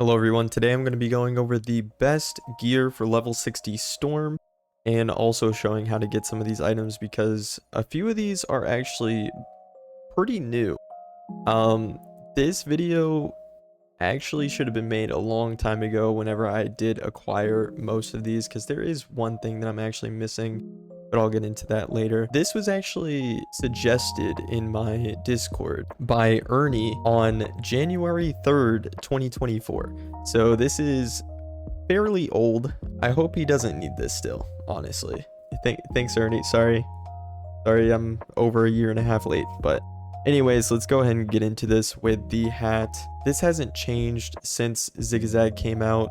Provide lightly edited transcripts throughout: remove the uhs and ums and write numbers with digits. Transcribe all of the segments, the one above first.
Hello everyone, today I'm going to be going over the best gear for level 60 Storm and also showing how to get some of these items because a few of these are actually pretty new. This video actually should have been made a long time ago whenever I did acquire most of these because there is one thing that I'm actually missing, but I'll get into that later. This was actually suggested in my Discord by Ernie on January 3rd, 2024. So this is fairly old. I hope he doesn't need this still, honestly. Thanks, Ernie. Sorry, I'm over a year and a half late, but anyways, let's go ahead and get into this with the hat. This hasn't changed since Zigzag came out.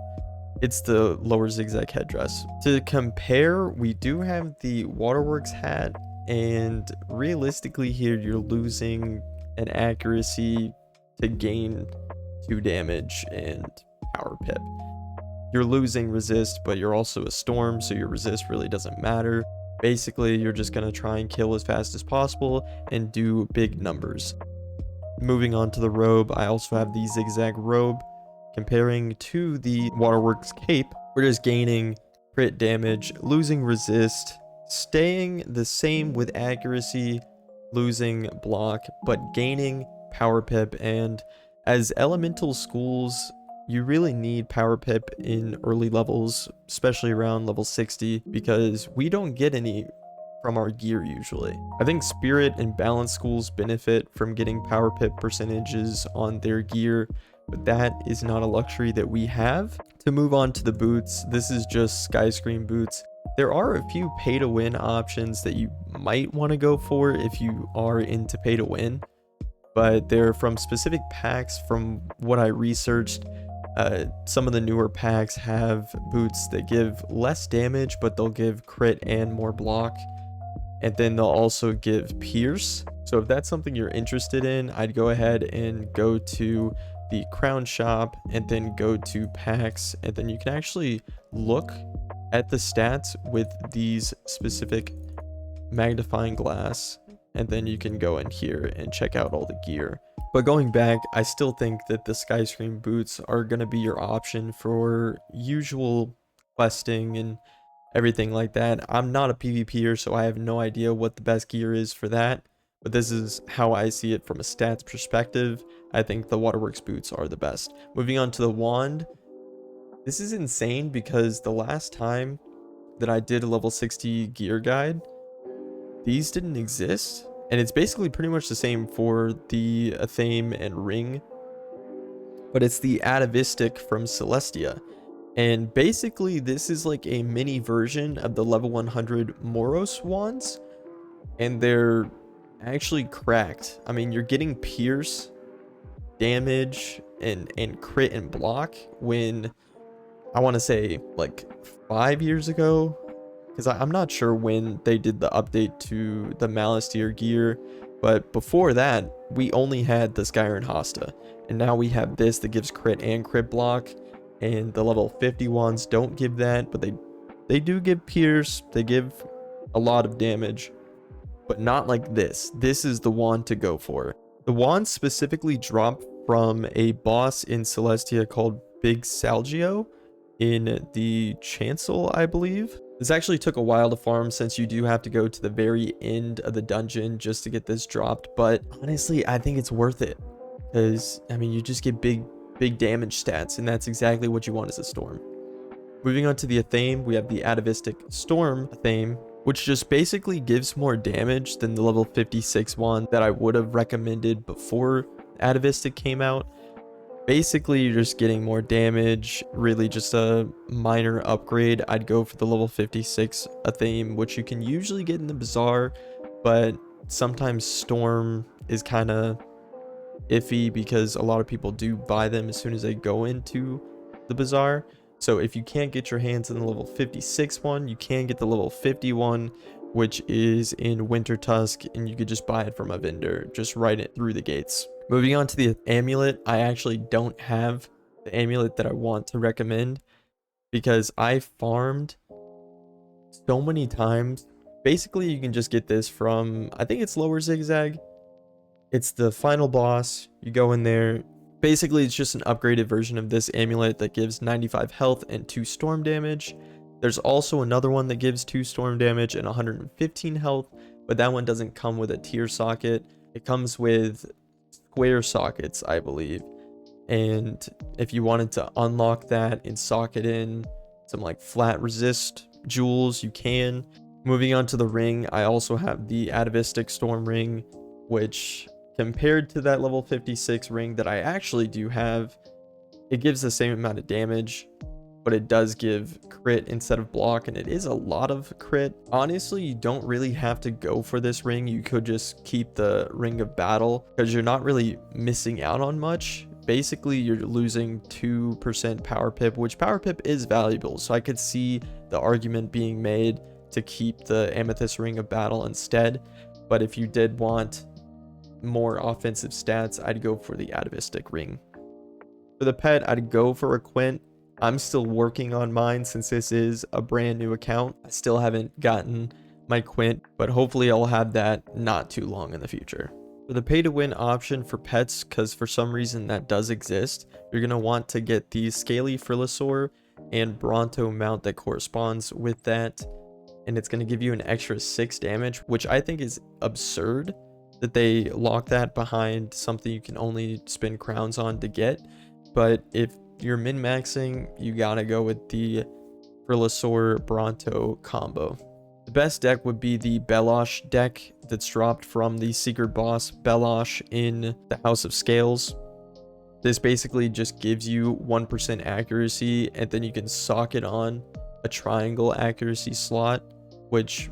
It's the lower zigzag headdress. To compare, we do have the Waterworks hat, and realistically here you're losing an accuracy to gain 2 damage and power pip. You're losing resist, but you're also a storm, so your resist really doesn't matter. Basically, you're just going to try and kill as fast as possible and do big numbers. Moving on to the robe, I also have the zigzag robe. Comparing to the Waterworks cape, we're just gaining crit damage, losing resist, staying the same with accuracy, losing block, but gaining power pip. And as elemental schools, you really need power pip in early levels, especially around level 60, because we don't get any from our gear usually. I think spirit and balance schools benefit from getting power pip percentages on their gear, but that is not a luxury that we have. To move on to the boots, this is just Skyscream boots. There are a few pay to win options that you might want to go for if you are into pay to win, but they're from specific packs. From what I researched, some of the newer packs have boots that give less damage, but they'll give crit and more block, and then they'll also give pierce. So if that's something you're interested in, I'd go ahead and go to the crown shop and then go to packs, and then you can actually look at the stats with these specific magnifying glass, and then you can go in here and check out all the gear. But going back, I still think that the Skyscream boots are going to be your option for usual questing and everything like that. I'm not a PvPer, so I have no idea what the best gear is for that, but this is how I see it from a stats perspective. I think the Waterworks boots are the best. Moving on to the wand. This is insane because the last time that I did a level 60 gear guide, these didn't exist. And it's basically pretty much the same for the Athe and ring, but it's the atavistic from Celestia. And basically this is like a mini version of the level 100 Moros wands, and they're actually cracked. I mean, you're getting pierce, damage, and crit and block when, I want to say like 5 years ago, because I'm not sure when they did the update to the Malistier gear, but before that we only had the Skyrim Hosta, and now we have this that gives crit and crit block. And the level 50 ones don't give that, but they do give pierce. They give a lot of damage, but not like this. This is the wand to go for. The wand specifically dropped from a boss in Celestia called Big Salgio in the Chancel, I believe. This actually took a while to farm since you do have to go to the very end of the dungeon just to get this dropped, but honestly, I think it's worth it because, I mean, you just get big damage stats, and that's exactly what you want as a storm. Moving on to the Athe, we have the atavistic storm Athe, which just basically gives more damage than the level 56 one that I would have recommended before atavistic came out. Basically, you're just getting more damage, really just a minor upgrade. I'd go for the level 56 Athe, which you can usually get in the bazaar, but sometimes storm is kind of iffy because a lot of people do buy them as soon as they go into the bazaar. So if you can't get your hands on the level 56 one, you can get the level 51, which is in Winter Tusk, and you could just buy it from a vendor, just write it through the gates. Moving on to the amulet, I actually don't have the amulet that I want to recommend because I farmed so many times. Basically, you can just get this from, I think it's lower zigzag. It's the final boss. You go in there, Basically, it's just an upgraded version of this amulet that gives 95 health and 2 storm damage. There's also another one that gives 2 storm damage and 115 health, but that one doesn't come with a tier socket. It comes with square sockets, I believe. And if you wanted to unlock that and socket in some like flat resist jewels, you can. Moving on to the ring, I also have the Atavistic Storm ring, which compared to that level 56 ring that I actually do have, it gives the same amount of damage, but it does give crit instead of block, and it is a lot of crit. Honestly, you don't really have to go for this ring. You could just keep the Ring of Battle because you're not really missing out on much. Basically, you're losing 2% power pip, which power pip is valuable, so I could see the argument being made to keep the Amethyst Ring of Battle instead. But if you did want more offensive stats, I'd go for the Atavistic ring. For the pet, I'd go for a Quint. I'm still working on mine since this is a brand new account. I still haven't gotten my Quint, but hopefully I'll have that not too long in the future. For the pay to win option for pets, because for some reason that does exist, you're going to want to get the Scaly Frillosaur and Bronto mount that corresponds with that, and it's going to give you an extra 6 damage, which I think is absurd that they lock that behind something you can only spend crowns on to get. But if you're min-maxing, you gotta go with the Frillosaur Bronto combo. The best deck would be the Belosh deck that's dropped from the secret boss Belosh in the House of Scales. This basically just gives you 1% accuracy, and then you can socket on a triangle accuracy slot, which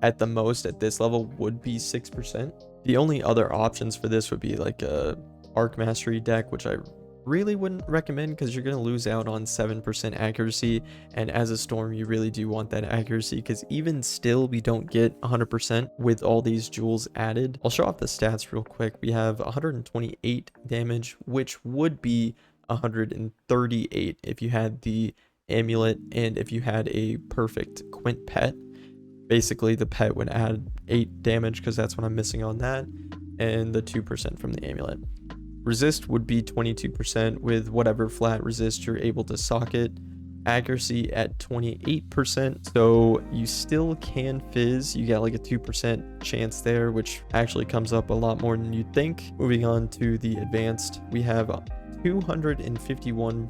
at the most at this level would be 6%. The only other options for this would be like a Arc Mastery deck, which I really wouldn't recommend because you're going to lose out on 7% accuracy, and as a storm you really do want that accuracy because even still we don't get 100% with all these jewels added. I'll show off the stats real quick. We have 128 damage, which would be 138 if you had the amulet and if you had a perfect Quint pet. Basically the pet would add 8 damage because that's what I'm missing on that, and the 2% from the amulet. Resist would be 22% with whatever flat resist you're able to socket. Accuracy at 28%, so you still can fizz. You got like a 2% chance there, which actually comes up a lot more than you'd think. Moving on to the advanced, we have 251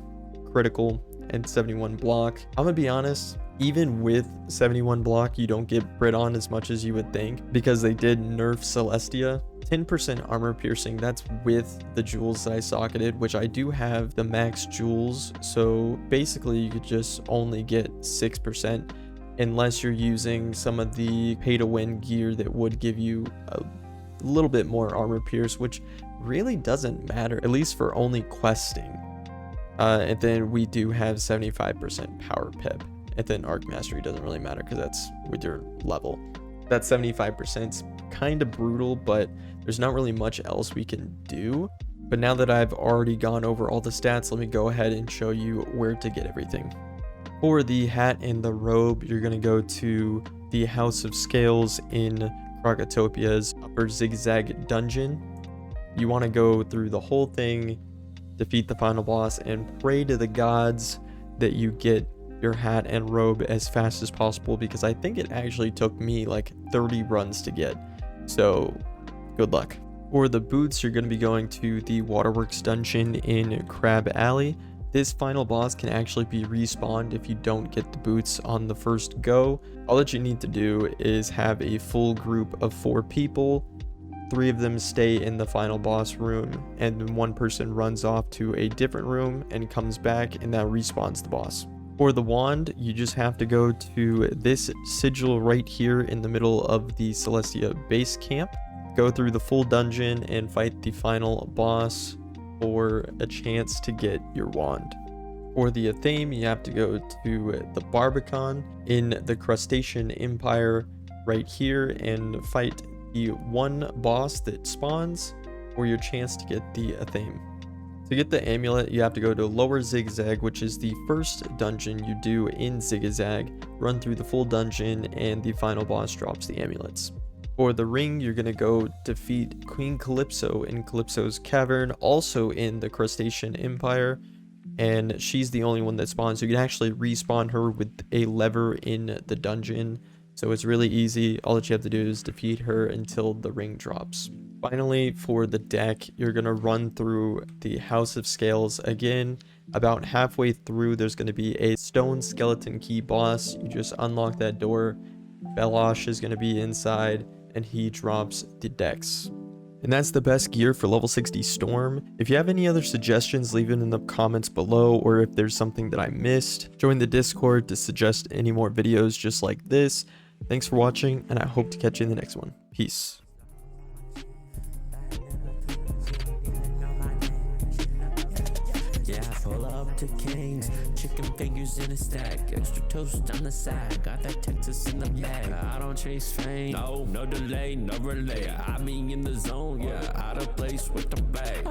critical and 71 block. I'm gonna be honest, even with 71 block, you don't get Brit on as much as you would think because they did nerf Celestia. 10% armor piercing, that's with the jewels that I socketed, which I do have the max jewels, so basically you could just only get 6% unless you're using some of the pay to win gear that would give you a little bit more armor pierce, which really doesn't matter, at least for only questing. And then we do have 75% power pip, and then Arc Mastery doesn't really matter because that's with your level. That 75% is kind of brutal, but there's not really much else we can do. But now that I've already gone over all the stats, let me go ahead and show you where to get everything. For the hat and the robe, you're going to go to the House of Scales in Krokotopia's upper zigzag dungeon. You want to go through the whole thing, defeat the final boss, and pray to the gods that you get your hat and robe as fast as possible, because I think it actually took me like 30 runs to get, so good luck. For the boots, you're going to be going to the Waterworks dungeon in Crab Alley. This final boss can actually be respawned if you don't get the boots on the first go. All that you need to do is have a full group of 4 people. 3 of them stay in the final boss room, and 1 person runs off to a different room and comes back, and that respawns the boss. For the wand, you just have to go to this sigil right here in the middle of the Celestia base camp. Go through the full dungeon and fight the final boss for a chance to get your wand. For the Athame, you have to go to the Barbican in the Crustacean Empire right here and fight the 1 boss that spawns for your chance to get the Athame. To get the amulet, you have to go to Lower Zigzag, which is the first dungeon you do in Zigzag. Run through the full dungeon and the final boss drops the amulets. For the ring, you're going to go defeat Queen Calypso in Calypso's Cavern, also in the Crustacean Empire, and she's the only one that spawns. You can actually respawn her with a lever in the dungeon, so it's really easy. All that you have to do is defeat her until the ring drops. Finally, for the deck, you're going to run through the House of Scales again. About halfway through, there's going to be a stone skeleton key boss. You just unlock that door. Belosh is going to be inside, and he drops the decks. And that's the best gear for level 60 Storm. If you have any other suggestions, leave it in the comments below, or if there's something that I missed, join the Discord to suggest any more videos just like this. Thanks for watching, and I hope to catch you in the next one. Peace. Pull up to Kings, chicken fingers in a stack, extra toast on the side, got that Texas in the bag. I don't chase fame, no delay, no relay. I mean in the zone, yeah, out of place with the bag.